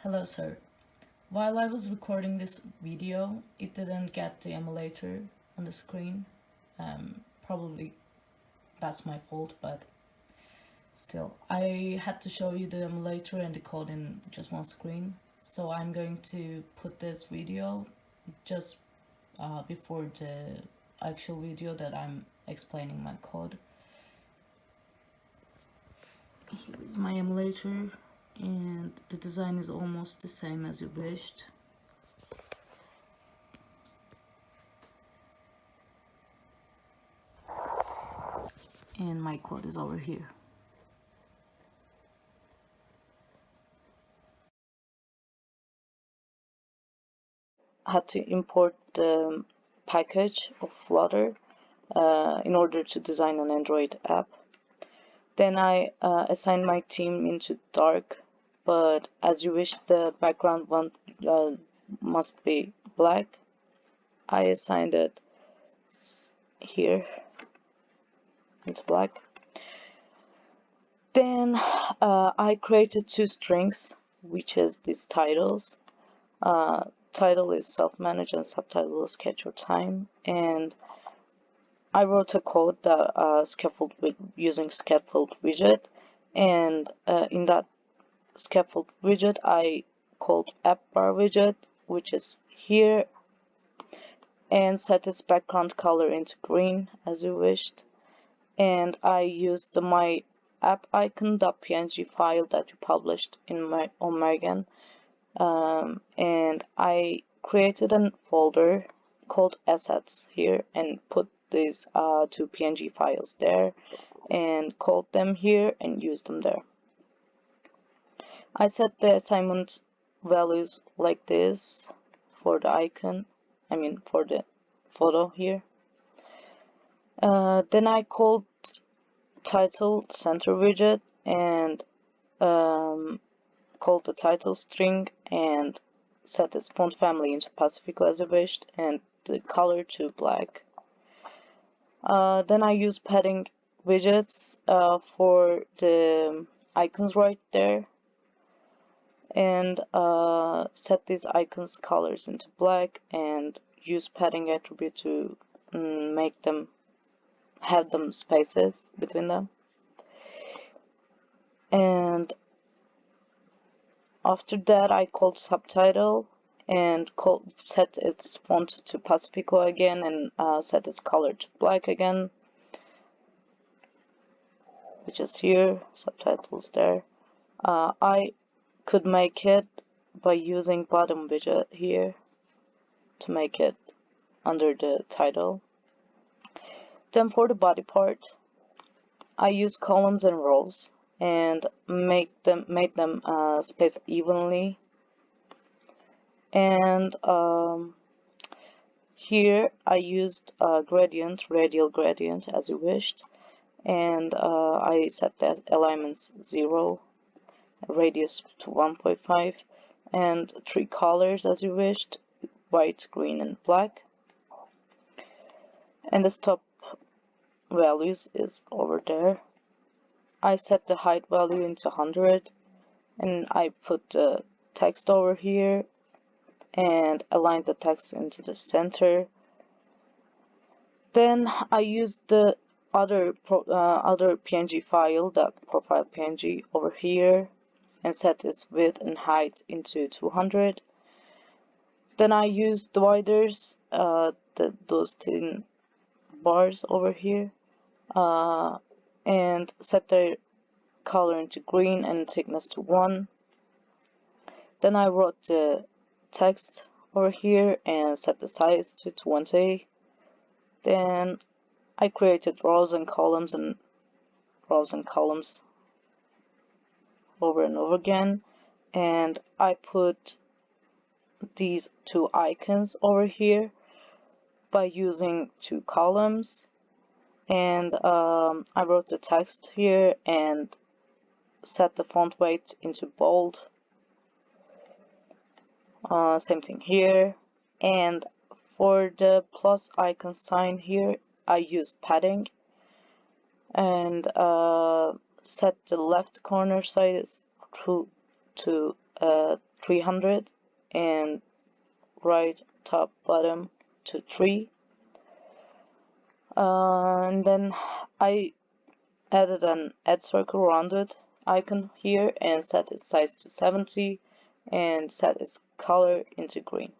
Hello, sir. While I was recording this video, it didn't get the emulator on the screen. Probably that's my fault, but still. I had to show you the emulator and the code in just one screen. So I'm going to put this video just before the actual video that I'm explaining my code. Here is my emulator, and the design is almost the same as you wished. And my code is over here. I had to import the package of Flutter in order to design an Android app. Then I assigned my theme into dark, but as you wish, the background one must be black. I assigned it here. It's black. Then I created two strings, which is these titles. Title is self-managed and subtitle is catch your time. And I wrote a code that scaffold with using scaffold widget, and in that scaffold widget I called app bar widget, which is here, and set its background color into green as you wished. And I used the my app icon.png file that you published in on Mergen, and I created a folder called assets here and put these two PNG files there and called them here and used them there. I set the assignment values like this for the icon, for the photo here. Then I called title center widget and called the title string and set its font family into Pacifico as I wished and the color to black. Then I use padding widgets for the icons right there, and set these icons colors into black and use padding attribute to make them have them spaces between them. And after that I called subtitle and set its font to Pacifico again and set its color to black again, which is here, subtitles there. I could make it by using bottom widget here to make it under the title. Then for the body part, I use columns and rows and made them spaced evenly. And here I used radial gradient as you wished, and I set the alignments 0, radius to 1.5, and 3 colors as you wished, white, green, and black. And the stop values is over there. I set the height value into 100, and I put the text over here and align the text into the center. Then I used the other PNG file, the profile PNG over here, and set its width and height into 200. Then I used dividers, those thin bars over here, and set their color into green and thickness to 1. Then I wrote the text over here and set the size to 20. Then I created rows and columns over and over again, and I put these two icons over here by using 2 columns, and I wrote the text here and set the font weight into bold. Same thing here, and for the plus icon sign here I used padding and set the left corner size to 300 and right top bottom to 3. And then I added an add circle rounded icon here and set its size to 70 and set its color into green.